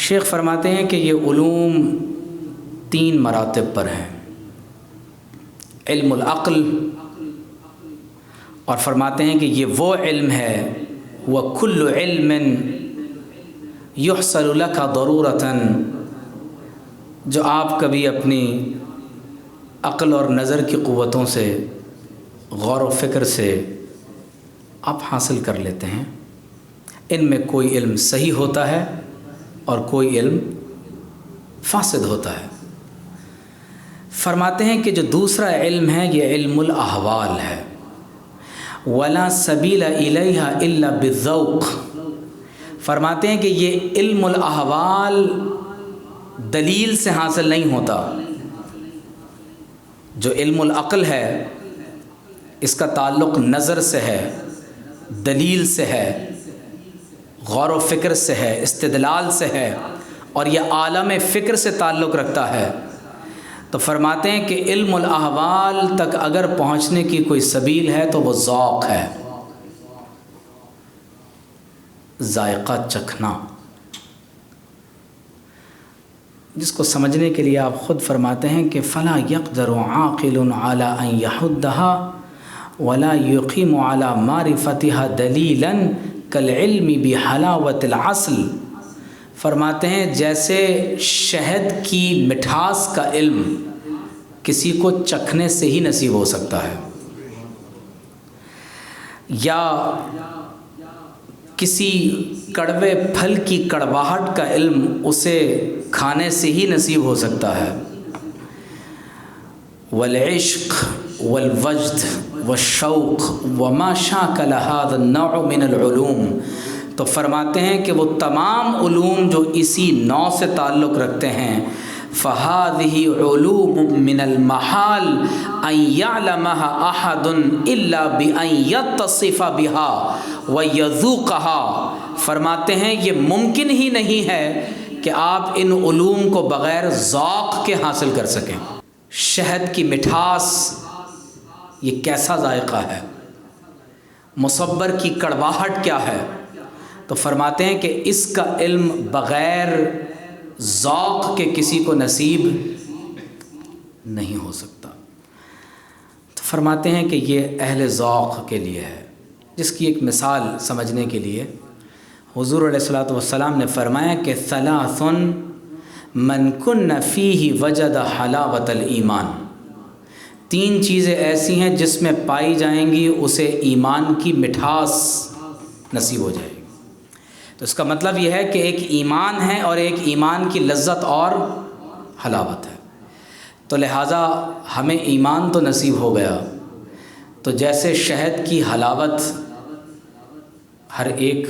شیخ فرماتے ہیں کہ یہ علوم 3 مراتب پر ہیں، علم العقل، اور فرماتے ہیں کہ یہ وہ علم ہے وَكُلُّ عِلْمٍ يُحْصَلُ لَكَ ضَرُورَةً، جو آپ کبھی اپنی عقل اور نظر کی قوتوں سے، غور و فکر سے آپ حاصل کر لیتے ہیں۔ ان میں کوئی علم صحیح ہوتا ہے اور کوئی علم فاسد ہوتا ہے۔ فرماتے ہیں کہ جو دوسرا علم ہے یہ علم الاحوال ہے، وَلَا سَبِيلَ إِلَيْهَا إِلَّا بِالذَّوْقِ۔ فرماتے ہیں کہ یہ علم الاحوال دلیل سے حاصل نہیں ہوتا۔ جو علم العقل ہے اس کا تعلق نظر سے ہے، دلیل سے ہے، غور و فکر سے ہے، استدلال سے ہے، اور یہ عالم فکر سے تعلق رکھتا ہے۔ تو فرماتے ہیں کہ علم الاحوال تک اگر پہنچنے کی کوئی سبیل ہے تو وہ ذوق ہے، ذائقہ چکھنا، جس کو سمجھنے کے لیے آپ خود فرماتے ہیں کہ فلا يقدر عاقل على ان يحدها ولا يقيم على معرفتها دلیلا كالعلم بحلاوة العسل۔ فرماتے ہیں جیسے شہد کی مٹھاس کا علم کسی کو چکھنے سے ہی نصیب ہو سکتا ہے، یا کسی کڑوے پھل کی کڑواہٹ کا علم اسے کھانے سے ہی نصیب ہو سکتا ہے۔ والعشق والوجد والشوق وما شاکل هذا النوع من العلوم۔ تو فرماتے ہیں کہ وہ تمام علوم جو اسی نوع سے تعلق رکھتے ہیں، فَهَذِهِ عُلُومٌ مِّنَ الْمَحَالِ أَن يَعْلَمَهَا أَحَدٌ إِلَّا بِأَن يَتَّصِفَ بِهَا وَيَذُوقَهَا۔ فرماتے ہیں یہ ممکن ہی نہیں ہے کہ آپ ان علوم کو بغیر ذوق کے حاصل کر سکیں۔ شہد کی مٹھاس یہ کیسا ذائقہ ہے، مصبر کی کڑواہٹ کیا ہے، تو فرماتے ہیں کہ اس کا علم بغیر ذوق کے کسی کو نصیب نہیں ہو سکتا۔ تو فرماتے ہیں کہ یہ اہل ذوق کے لیے ہے، جس کی ایک مثال سمجھنے کے لیے حضور علیہ الصلوۃ والسلام نے فرمایا کہ ثلاث من کن فیہ وجد حلاوۃ الایمان۔ 3 چیزیں ایسی ہیں جس میں پائی جائیں گی اسے ایمان کی مٹھاس نصیب ہو جائے گی۔ تو اس کا مطلب یہ ہے کہ ایک ایمان ہے اور ایک ایمان کی لذت اور حلاوت ہے۔ تو لہٰذا ہمیں ایمان تو نصیب ہو گیا، تو جیسے شہد کی حلاوت ہر ایک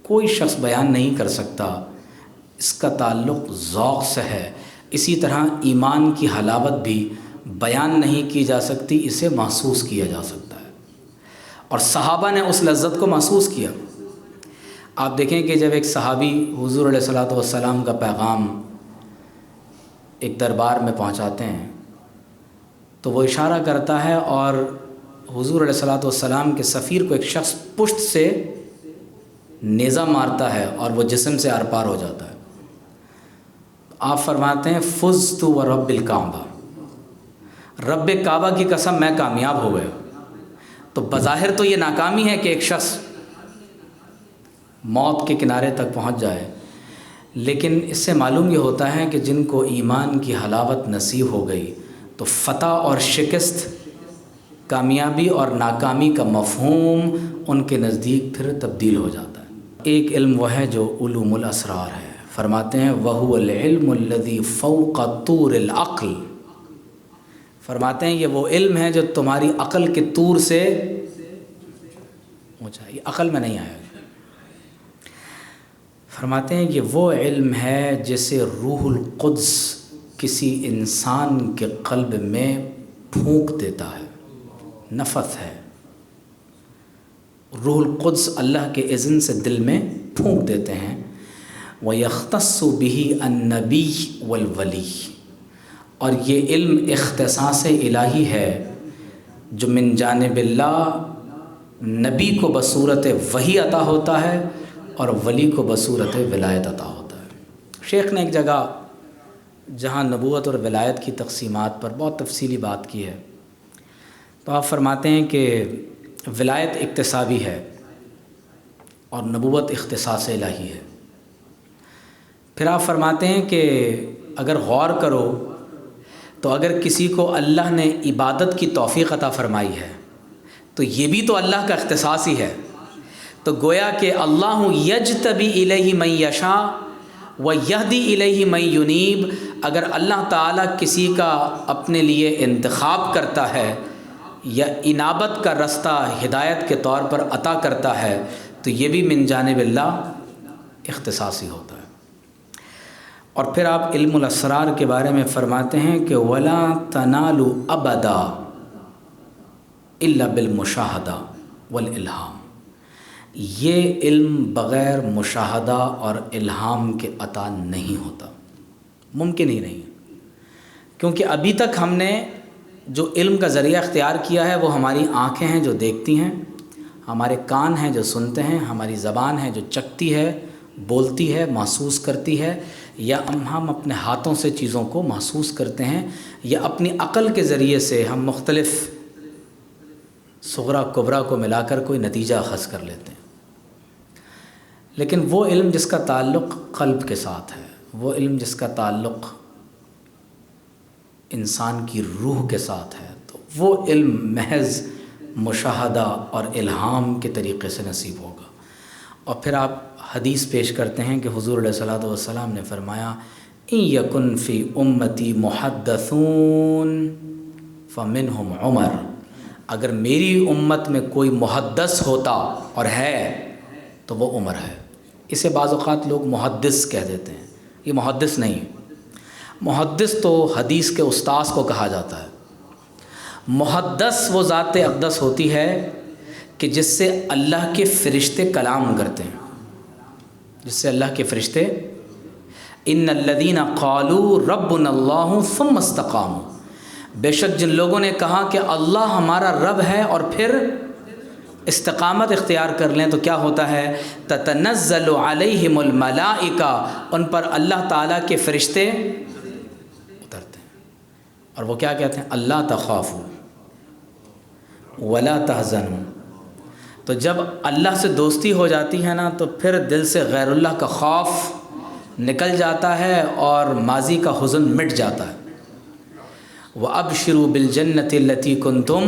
کوئی شخص بیان نہیں کر سکتا، اس کا تعلق ذوق سے ہے، اسی طرح ایمان کی حلاوت بھی بیان نہیں کی جا سکتی، اسے محسوس کیا جا سکتا ہے، اور صحابہ نے اس لذت کو محسوس کیا۔ آپ دیکھیں کہ جب ایک صحابی حضور علیہ الصلوۃ والسلام کا پیغام ایک دربار میں پہنچاتے ہیں تو وہ اشارہ کرتا ہے اور حضور علیہ الصلوۃ والسلام کے سفیر کو ایک شخص پشت سے نیزہ مارتا ہے اور وہ جسم سے آر پار ہو جاتا ہے۔ آپ فرماتے ہیں فزت ورب الکعبہ، رب کعبہ کی قسم میں کامیاب ہو گیا۔ تو بظاہر تو یہ ناکامی ہے کہ ایک شخص موت کے کنارے تک پہنچ جائے، لیکن اس سے معلوم یہ ہوتا ہے کہ جن کو ایمان کی حلاوت نصیب ہو گئی تو فتح اور شکست، کامیابی اور ناکامی کا مفہوم ان کے نزدیک پھر تبدیل ہو جاتا ہے۔ ایک علم وہ ہے جو علوم الاسرار ہے۔ فرماتے ہیں وَهُوَ الْعِلْمُ الَّذِي فَوْقَ طُورِ الْعَقْلِ۔ فرماتے ہیں یہ وہ علم ہے جو تمہاری عقل کے طور سے اونچا ہے، یہ عقل میں نہیں آیا۔ فرماتے ہیں یہ وہ علم ہے جسے روح القدس کسی انسان کے قلب میں پھونک دیتا ہے، نفث ہے، روح القدس اللہ کے اذن سے دل میں پھونک دیتے ہیں۔ وَيَخْتَصُّ بِهِ النَّبِيُّ وَالْوَلِيُّ، اور یہ علم اختصاص الہی ہے جو من جانب اللہ نبی کو بصورت وحی عطا ہوتا ہے اور ولی کو بصورت ولایت عطا ہوتا ہے۔ شیخ نے ایک جگہ جہاں نبوت اور ولایت کی تقسیمات پر بہت تفصیلی بات کی ہے، تو آپ فرماتے ہیں کہ ولایت اکتسابی ہے اور نبوت اختصاص الہی ہے۔ پھر آپ فرماتے ہیں کہ اگر غور کرو تو اگر کسی کو اللہ نے عبادت کی توفیق عطا فرمائی ہے تو یہ بھی تو اللہ کا اختصاص ہی ہے۔ تو گویا کہ اللہ یجتبی الیہ من یشاء ویہدی الیہ من ینیب، اگر اللہ تعالیٰ کسی کا اپنے لیے انتخاب کرتا ہے یا انابت کا رستہ ہدایت کے طور پر عطا کرتا ہے تو یہ بھی من جانب اللہ اختصاصی ہوتا ہے۔ اور پھر آپ علم الاسرار کے بارے میں فرماتے ہیں کہ ولا تنالوا ابدا الا بالمشاہدہ والالہام، یہ علم بغیر مشاہدہ اور الہام کے عطا نہیں ہوتا، ممکن ہی نہیں، کیونکہ ابھی تک ہم نے جو علم کا ذریعہ اختیار کیا ہے وہ ہماری آنکھیں ہیں جو دیکھتی ہیں، ہمارے کان ہیں جو سنتے ہیں، ہماری زبان ہے جو چکھتی ہے، بولتی ہے، محسوس کرتی ہے، یا ہم اپنے ہاتھوں سے چیزوں کو محسوس کرتے ہیں، یا اپنی عقل کے ذریعے سے ہم مختلف صغرا کبرا کو ملا کر کوئی نتیجہ اخذ کر لیتے ہیں۔ لیکن وہ علم جس کا تعلق قلب کے ساتھ ہے، وہ علم جس کا تعلق انسان کی روح کے ساتھ ہے، تو وہ علم محض مشاہدہ اور الہام کے طریقے سے نصیب ہوگا۔ اور پھر آپ حدیث پیش کرتے ہیں کہ حضور علیہ الصلوۃ والسلام نے فرمایا ان یکن فی امتی محدثون فمنہم عمر، اگر میری امت میں کوئی محدث ہوتا اور ہے تو وہ عمر ہے۔ اسے بعض اوقات لوگ محدث کہہ دیتے ہیں، یہ محدث نہیں، محدث تو حدیث کے استاذ کو کہا جاتا ہے۔ محدث وہ ذات اقدس ہوتی ہے کہ جس سے اللہ کے فرشتے کلام کرتے ہیں، جس سے اللہ کے فرشتے ان الذین قالوا ربنا اللہ ثم استقاموا، بے شک جن لوگوں نے کہا کہ اللہ ہمارا رب ہے اور پھر استقامت اختیار کر لیں تو کیا ہوتا ہے، تتنزل علیہم الملائکہ، ان پر اللہ تعالیٰ کے فرشتے اترتے ہیں اور وہ کیا کہتے ہیں، اللہ تخافوا ولا تحزنوا۔ تو جب اللہ سے دوستی ہو جاتی ہے نا تو پھر دل سے غیر اللہ کا خوف نکل جاتا ہے اور ماضی کا حزن مٹ جاتا ہے۔ وَأَبْشِرُوا بِالْجَنَّةِ الَّتِي كُنْتُمْ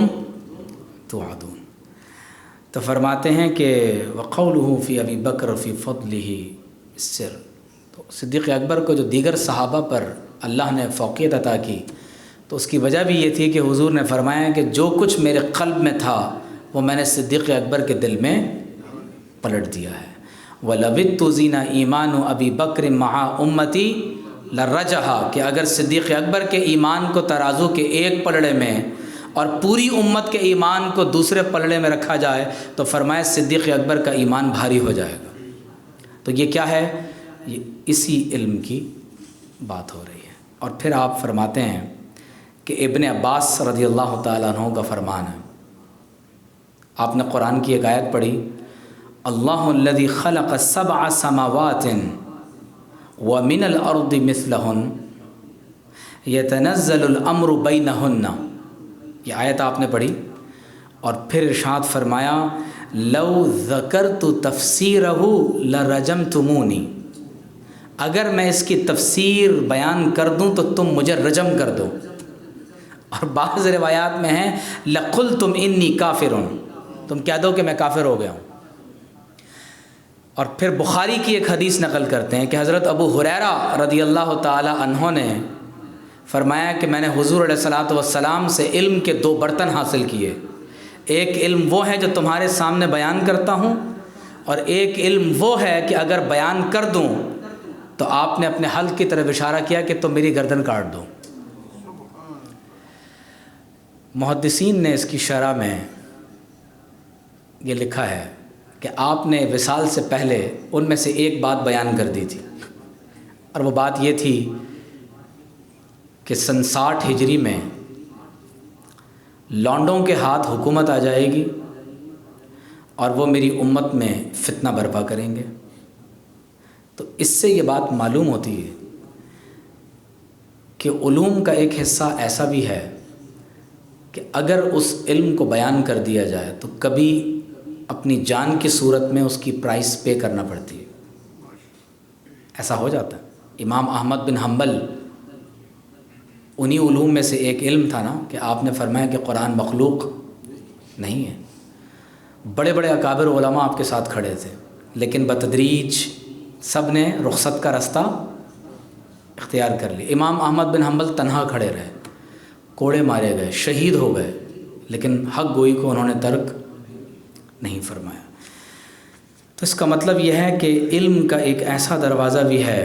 تُوعَدُونَ۔ تو فرماتے ہیں کہ وَقَوْلُهُ فِي أَبِي بَكْرَ فِي فَضْلِهِ السِّرْ، تو صدیق اکبر کو جو دیگر صحابہ پر اللہ نے فوقیت عطا کی تو اس کی وجہ بھی یہ تھی کہ حضور نے فرمایا کہ جو کچھ میرے قلب میں تھا وہ میں نے صدیق اکبر کے دل میں پلٹ دیا ہے۔ وَلَوِتُّ زِينَ إِيمَانُ أَبِي بَكْرٍ مَعَ أُمَّتِي لرجہا، کہ اگر صدیق اکبر کے ایمان کو ترازو کے ایک پلڑے میں اور پوری امت کے ایمان کو دوسرے پلڑے میں رکھا جائے تو فرمایا صدیق اکبر کا ایمان بھاری ہو جائے گا۔ تو یہ کیا ہے، یہ اسی علم کی بات ہو رہی ہے۔ اور پھر آپ فرماتے ہیں کہ ابن عباس رضی اللہ تعالیٰ عنہ کا فرمان ہے، آپ نے قرآن کی ایک آیت پڑھی، اللہ الذی خلق 7 سماوات وَمِنَ الْأَرْضِ مِثْلَهُنَّ يَتَنَزَّلُ الْأَمْرُ بَيْنَهُنَّ، یہ آیت آپ نے پڑھی اور پھر ارشاد فرمایا لَوْ ذَكَرْتُ تَفْسِيرَهُ لَرَجَمْتُمُونِي، اگر میں اس کی تفسیر بیان کر دوں تو تم مجھے رجم کر دو۔ اور بعض روایات میں ہیں لَقُلْتُمْ إِنِّي كَافِرٌ، تم کہہ دو کہ میں کافر ہو گیا ہوں۔ اور پھر بخاری کی ایک حدیث نقل کرتے ہیں کہ حضرت ابو ہریرہ رضی اللہ تعالی عنہ نے فرمایا کہ میں نے حضور علیہ الصلوۃ والسلام سے علم کے 2 برتن حاصل کیے، ایک علم وہ ہے جو تمہارے سامنے بیان کرتا ہوں، اور ایک علم وہ ہے کہ اگر بیان کر دوں تو آپ نے اپنے حلق کی طرف اشارہ کیا کہ تم میری گردن کاٹ دو۔ محدثین نے اس کی شرح میں یہ لکھا ہے کہ آپ نے وصال سے پہلے ان میں سے ایک بات بیان کر دی تھی، اور وہ بات یہ تھی کہ سن 60 ہجری میں لانڈوں کے ہاتھ حکومت آ جائے گی اور وہ میری امت میں فتنہ برپا کریں گے۔ تو اس سے یہ بات معلوم ہوتی ہے کہ علوم کا ایک حصہ ایسا بھی ہے کہ اگر اس علم کو بیان کر دیا جائے تو کبھی اپنی جان کی صورت میں اس کی پرائس پے کرنا پڑتی ہے، ایسا ہو جاتا ہے۔ امام احمد بن حنبل، انہی علوم میں سے ایک علم تھا نا کہ آپ نے فرمایا کہ قرآن مخلوق نہیں ہے۔ بڑے بڑے اکابر علماء آپ کے ساتھ کھڑے تھے، لیکن بتدریج سب نے رخصت کا رستہ اختیار کر لیا۔ امام احمد بن حنبل تنہا کھڑے رہے، کوڑے مارے گئے، شہید ہو گئے، لیکن حق گوئی کو انہوں نے ترک نہیں فرمایا۔ تو اس کا مطلب یہ ہے کہ علم کا ایک ایسا دروازہ بھی ہے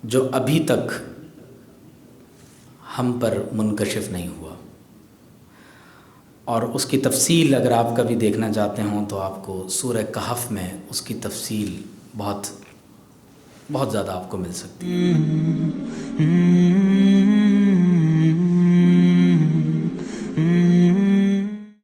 جو ابھی تک ہم پر منکشف نہیں ہوا، اور اس کی تفصیل اگر آپ کبھی دیکھنا چاہتے ہوں تو آپ کو سورہ کہف میں اس کی تفصیل بہت زیادہ آپ کو مل سکتی ہے۔